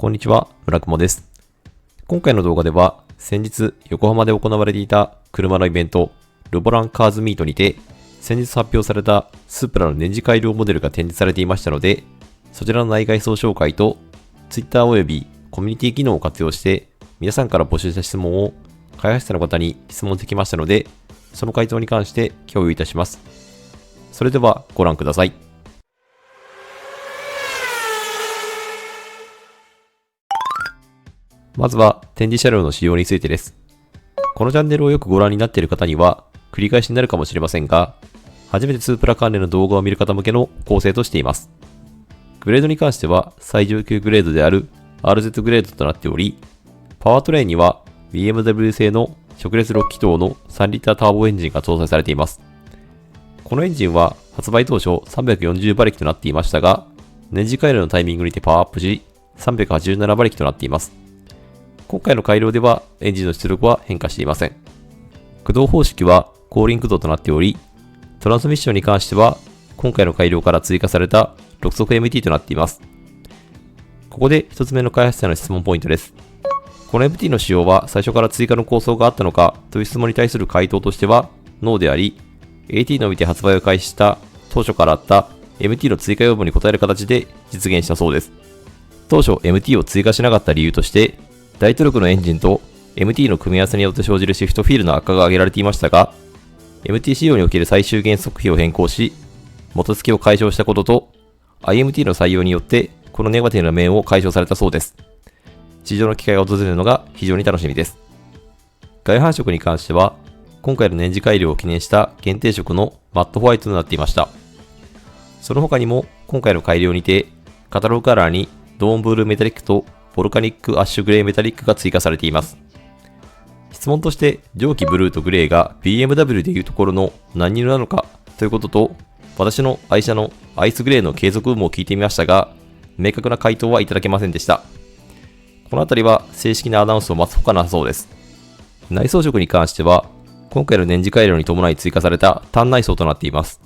こんにちは、村雲です。今回の動画では、先日横浜で行われていた車のイベント、ルボランカーズミートにて、先日発表されたスープラの年次改良モデルが展示されていましたので、そちらの内外装紹介と、Twitter およびコミュニティ機能を活用して、皆さんから募集した質問を開発者の方に質問できましたので、その回答に関して共有いたします。それではご覧ください。まずは展示車両の仕様についてです。このチャンネルをよくご覧になっている方には繰り返しになるかもしれませんが、初めてスープラ関連の動画を見る方向けの構成としています。グレードに関しては最上級グレードである RZ グレードとなっており、パワートレインには BMW 製の直列6気筒の3リッターターボエンジンが搭載されています。このエンジンは発売当初340馬力となっていましたが、年次改良のタイミングにてパワーアップし387馬力となっています。今回の改良ではエンジンの出力は変化していません。駆動方式は後輪駆動となっており、トランスミッションに関しては今回の改良から追加された6速 MT となっています。ここで一つ目の開発者の質問ポイントです。この MT の使用は最初から追加の構想があったのかという質問に対する回答としてはノーであり、AT のみで発売を開始した当初からあった MT の追加要望に応える形で実現したそうです。当初 MT を追加しなかった理由として、大トルクのエンジンと MT の組み合わせによって生じるシフトフィールの悪化が挙げられていましたが、MT 仕様における最終減速比を変更し、元付けを解消したことと、IMT の採用によってこのネガティブな面を解消されたそうです。試乗の機会が訪れるのが非常に楽しみです。外反色に関しては、今回の年次改良を記念した限定色のマットホワイトとなっていました。その他にも今回の改良にて、カタログカラーにドーンブルーメタリックとボルカニックアッシュグレーメタリックが追加されています。質問として上記ブルーとグレーが BMW でいうところの何色なのかということと、私の愛車のアイスグレーの継続有無を聞いてみましたが、明確な回答はいただけませんでした。このあたりは正式なアナウンスを待つほかなさそうです。内装色に関しては、今回の年次改良に伴い追加された単内装となっています。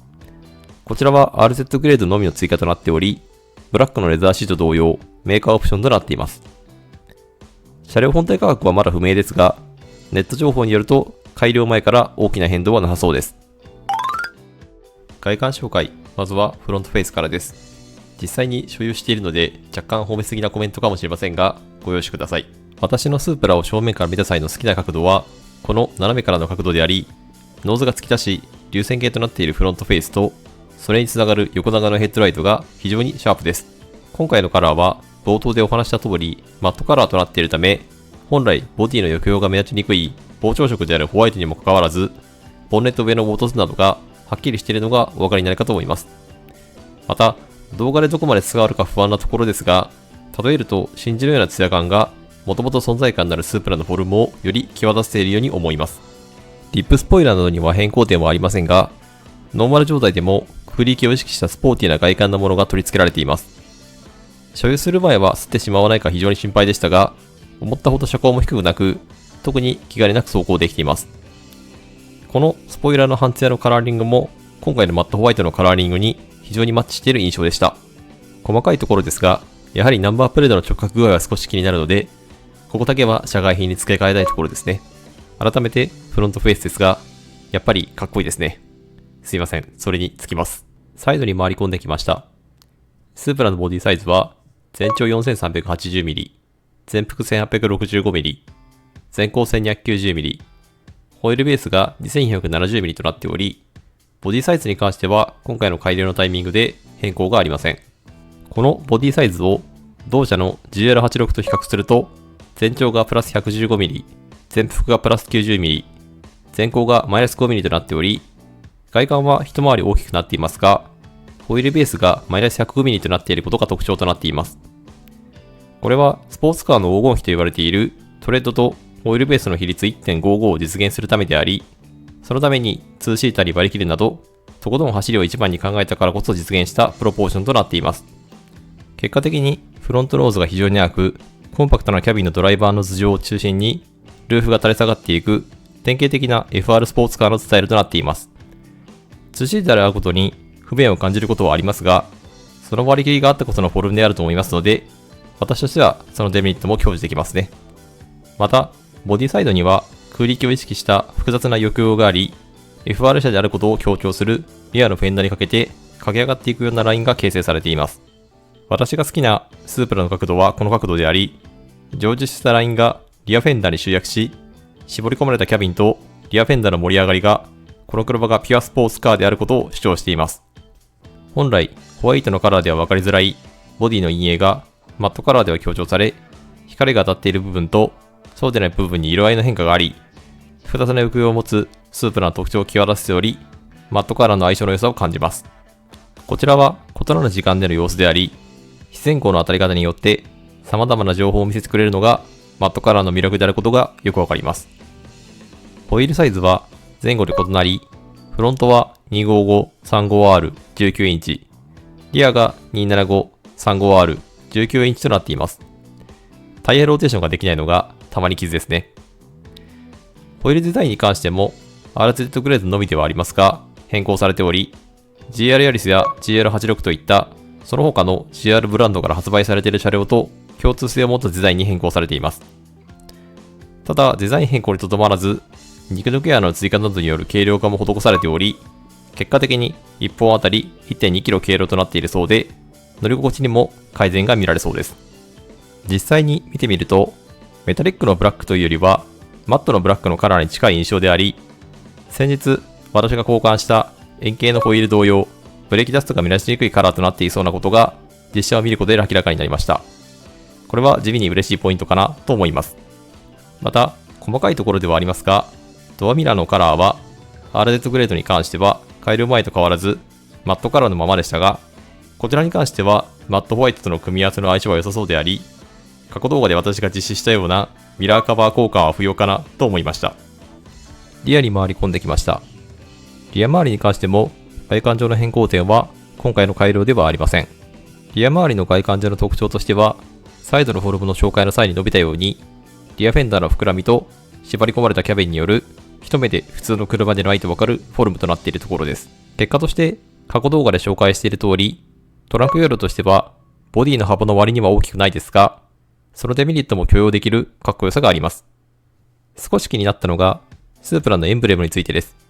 こちらは RZ グレードのみの追加となっており、ブラックのレザーシート同様、メーカーオプションとなっています。車両本体価格はまだ不明ですが、ネット情報によると改良前から大きな変動はなさそうです。外観紹介、まずはフロントフェイスからです。実際に所有しているので若干褒めすぎなコメントかもしれませんが、ご容赦ください。私のスープラを正面から見た際の好きな角度は、この斜めからの角度であり、ノーズが突き出し、流線形となっているフロントフェイスと、それにつながる横長のヘッドライトが非常にシャープです。今回のカラーは冒頭でお話した通りマットカラーとなっているため、本来ボディの抑揚が目立ちにくい膨張色であるホワイトにもかかわらず、ボンネット上の凹凸などがはっきりしているのがお分かりになるかと思います。また、動画でどこまで伝わるか不安なところですが、例えると真珠のようなツヤ感がもともと存在感のあるスープラのフォルムをより際立てているように思います。リップスポイラーなどには変更点はありませんが、ノーマル状態でも空力を意識したスポーティーな外観のものが取り付けられています。所有する前は吸ってしまわないか非常に心配でしたが、思ったほど車高も低くなく、特に気兼ねなく走行できています。このスポイラーの半ツヤのカラーリングも、今回のマットホワイトのカラーリングに非常にマッチしている印象でした。細かいところですが、やはりナンバープレートの直角具合は少し気になるので、ここだけは社外品に付け替えたいところですね。改めてフロントフェイスですが、やっぱりかっこいいですね。すいません、それにつきます。サイドに回り込んできました。スープラのボディサイズは、全長 4380mm、全幅 1865mm、全高 1290mm、ホイールベースが 2470mm となっており、ボディサイズに関しては今回の改良のタイミングで変更がありません。このボディサイズを同社の GL86 と比較すると、全長がプラス 115mm、全幅がプラス 90mm、全高がマイナス 5mm となっており、外観は一回り大きくなっていますが、ホイールベースがマイナス 105mm となっていることが特徴となっています。これはスポーツカーの黄金比と言われているトレッドとホイールベースの比率 1.55 を実現するためであり、そのために2シーターに割り切るなど、とことん走りを一番に考えたからこそ実現したプロポーションとなっています。結果的にフロントノーズが非常に長く、コンパクトなキャビンのドライバーの頭上を中心に、ルーフが垂れ下がっていく典型的な FR スポーツカーのスタイルとなっています。2シーターであることに不便を感じることはありますが、その割り切りがあったことのフォルムであると思いますので、私としてはそのデメリットも享受できますね。また、ボディサイドには空力を意識した複雑な抑揚があり、FR 車であることを強調するリアのフェンダーにかけて駆け上がっていくようなラインが形成されています。私が好きなスープラの角度はこの角度であり、成就したラインがリアフェンダーに集約し、絞り込まれたキャビンとリアフェンダーの盛り上がりが、この車がピュアスポーツカーであることを主張しています。本来、ホワイトのカラーでは分かりづらいボディの陰影がマットカラーでは強調され、光が当たっている部分とそうでない部分に色合いの変化があり、複雑な抑揚を持つスープラの特徴を際立てており、マットカラーの相性の良さを感じます。こちらは異なる時間での様子であり、非線光の当たり方によって様々な情報を見せてくれるのがマットカラーの魅力であることがよくわかります。ホイールサイズは前後で異なり、フロントは 255-35R19 インチ、リアが 275-35R19 インチとなっています。タイヤローテーションができないのがたまに傷ですね。ホイールデザインに関しても RZ グレードのみではありますが変更されており、GR ヤリスや GR86 といったその他の GR ブランドから発売されている車両と共通性を持ったデザインに変更されています。ただ、デザイン変更にとどまらず、肉抜け穴の追加などによる軽量化も施されており、結果的に1本あたり 1.2kg 軽量となっているそうで、乗り心地にも改善が見られそうです。実際に見てみると、メタリックのブラックというよりは、マットのブラックのカラーに近い印象であり、先日私が交換した円形のホイール同様、ブレーキダストが目立ちにくいカラーとなっていそうなことが実写を見ることで明らかになりました。これは地味に嬉しいポイントかなと思います。また、細かいところではありますが、ドアミラーのカラーは RZ グレードに関しては改良前と変わらずマットカラーのままでしたが、こちらに関してはマットホワイトとの組み合わせの相性は良さそうであり、過去動画で私が実施したようなミラーカバー交換は不要かなと思いました。リアに回り込んできました。リア周りに関しても外観上の変更点は今回の改良ではありません。リア周りの外観上の特徴としては、サイドのフォルムの紹介の際に述べたように、リアフェンダーの膨らみと縛り込まれたキャビンによる一目で普通の車でないとわかるフォルムとなっているところです。結果として過去動画で紹介している通り、トランク容量としてはボディの幅の割には大きくないですが、そのデメリットも許容できるかっこよさがあります。少し気になったのがスープラのエンブレムについてです。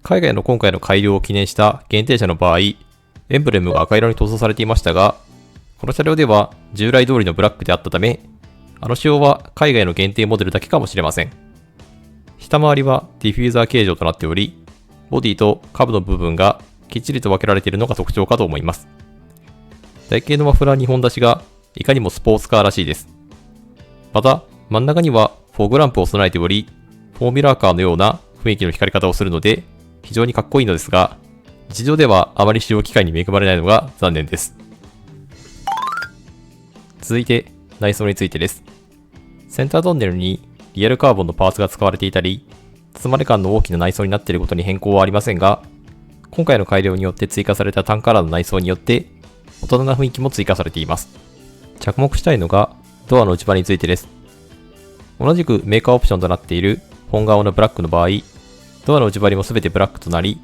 海外の今回の改良を記念した限定車の場合、エンブレムが赤色に塗装されていましたが、この車両では従来通りのブラックであったため、あの仕様は海外の限定モデルだけかもしれません。下回りはディフューザー形状となっており、ボディと下部の部分がきっちりと分けられているのが特徴かと思います。台形のマフラー2本出しがいかにもスポーツカーらしいです。また、真ん中にはフォグランプを備えており、フォーミュラーカーのような雰囲気の光り方をするので、非常にかっこいいのですが、日常ではあまり使用機会に恵まれないのが残念です。続いて、内装についてです。センタートンネルにリアルカーボンのパーツが使われていたり、包まれ感の大きな内装になっていることに変更はありませんが、今回の改良によって追加されたタンカラーの内装によって、大人な雰囲気も追加されています。着目したいのが、ドアの内張りについてです。同じくメーカーオプションとなっている本革のブラックの場合、ドアの内張りも全てブラックとなり、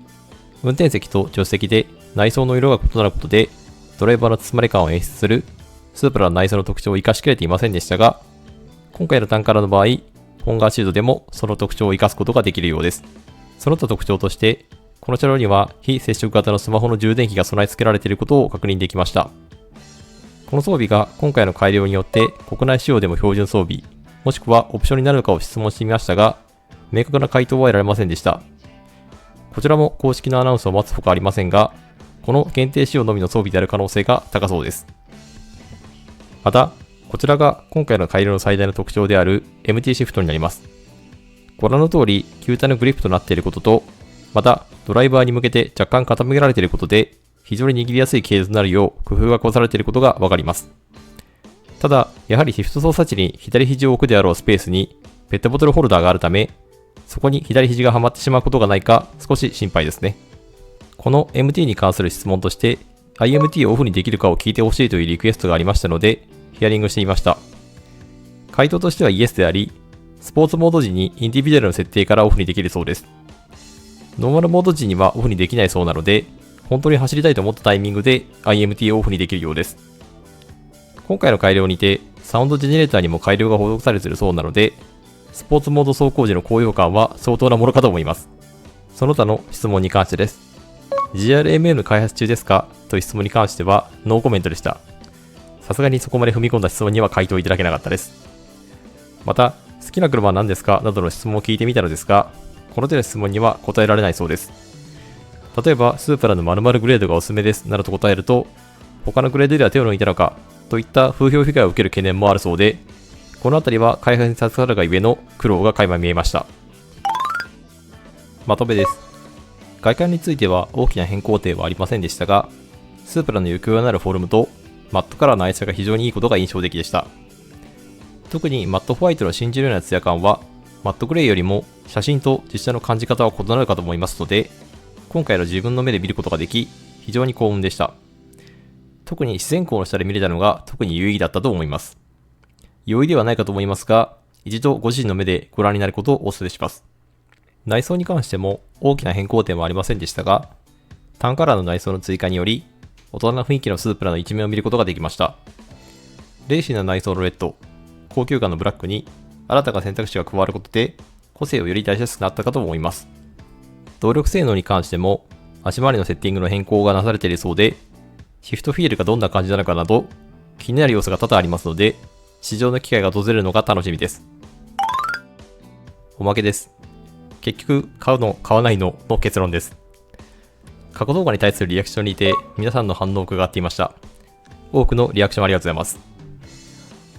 運転席と助手席で内装の色が異なることで、ドライバーの包まれ感を演出するスープラの内装の特徴を生かしきれていませんでしたが、今回のタンカラーの場合、本革シートでもその特徴を生かすことができるようです。その他特徴として、この車両には非接触型のスマホの充電器が備え付けられていることを確認できました。この装備が今回の改良によって国内仕様でも標準装備、もしくはオプションになるのかを質問してみましたが、明確な回答は得られませんでした。こちらも公式のアナウンスを待つほかありませんが、この限定仕様のみの装備である可能性が高そうです。また、こちらが今回の改良の最大の特徴である MT シフトになります。ご覧の通り、球体のグリップとなっていることと、また、ドライバーに向けて若干傾けられていることで、非常に握りやすい形状になるよう工夫が凝されていることがわかります。ただ、やはりシフト操作時に左肘を置くであろうスペースにペットボトルホルダーがあるため、そこに左肘がはまってしまうことがないか少し心配ですね。この MT に関する質問として、IMT をオフにできるかを聞いてほしいというリクエストがありましたので、ヒアリングしてみました。回答としてはイエスであり、スポーツモード時にインディビデュアルの設定からオフにできるそうです。ノーマルモード時にはオフにできないそうなので、本当に走りたいと思ったタイミングで IMT をオフにできるようです。今回の改良にて、サウンドジェネレーターにも改良が施されているそうなので、スポーツモード走行時の高揚感は相当なものかと思います。その他の質問に関してです。GRMM 開発中ですかという質問に関してはノーコメントでした。さすがにそこまで踏み込んだ質問には回答いただけなかったです。また、好きな車は何ですかなどの質問を聞いてみたのですが、この手の質問には答えられないそうです。例えば、スープラの〇〇グレードがおすすめですなどと答えると、他のグレードでは手を抜いたのかといった風評被害を受ける懸念もあるそうで、このあたりは開発に携わるがゆえの苦労が垣間見えました。まとめです。外観については大きな変更点はありませんでしたが、スープラの行くようなるフォルムとマットカラーの相性が非常にいいことが印象的でした。特にマットホワイトの信じるようなツヤ感は、マットグレーよりも写真と実写の感じ方は異なるかと思いますので、今回の自分の目で見ることができ、非常に幸運でした。特に自然光の下で見れたのが特に有意義だったと思います。容易ではないかと思いますが、一度ご自身の目でご覧になることをお勧めします。内装に関しても大きな変更点はありませんでしたが、タンカラーの内装の追加により、大人な雰囲気のスープラの一面を見ることができました。レーシーな内装のレッド、高級感のブラックに新たな選択肢が加わることで、個性をより出しやすくなったかと思います。動力性能に関しても、足回りのセッティングの変更がなされているそうで、シフトフィールがどんな感じなのかなど、気になる要素が多々ありますので、試乗の機会が訪れるのが楽しみです。おまけです。結局、買うの、買わないのの結論です。過去動画に対するリアクションにて、皆さんの反応を伺っていました。多くのリアクションありがとうございます。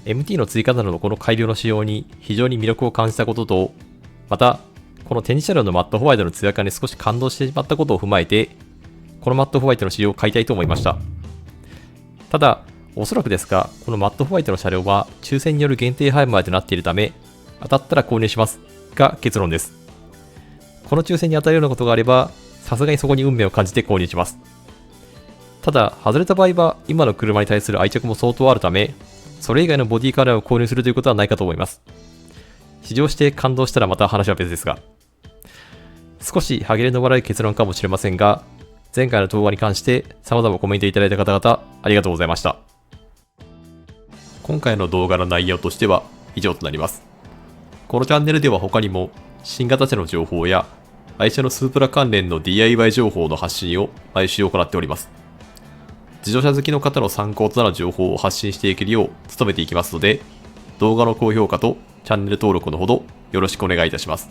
MT の追加などのこの改良の仕様に非常に魅力を感じたことと、また、この展示車両のマットホワイトの艶感に少し感動してしまったことを踏まえて、このマットホワイトの仕様を買いたいと思いました。ただ、おそらくですが、このマットホワイトの車両は抽選による限定販売となっているため、当たったら購入しますが結論です。この抽選に当たるようなことがあれば、さすがにそこに運命を感じて購入します。ただ、外れた場合は今の車に対する愛着も相当あるため、それ以外のボディカラーを購入するということはないかと思います。試乗して感動したらまた話は別ですが、少し歯切れの悪い結論かもしれませんが、前回の動画に関して様々コメントいただいた方々ありがとうございました。今回の動画の内容としては以上となります。このチャンネルでは他にも新型車の情報や愛車のスープラ関連の DIY 情報の発信を毎週行っております。自動車好きの方の参考となる情報を発信していけるよう努めていきますので、動画の高評価とチャンネル登録のほどよろしくお願いいたします。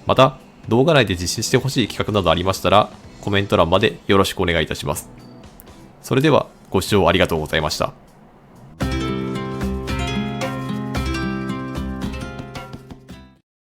また、動画内で実施してほしい企画などありましたら、コメント欄までよろしくお願いいたします。それではご視聴ありがとうございました。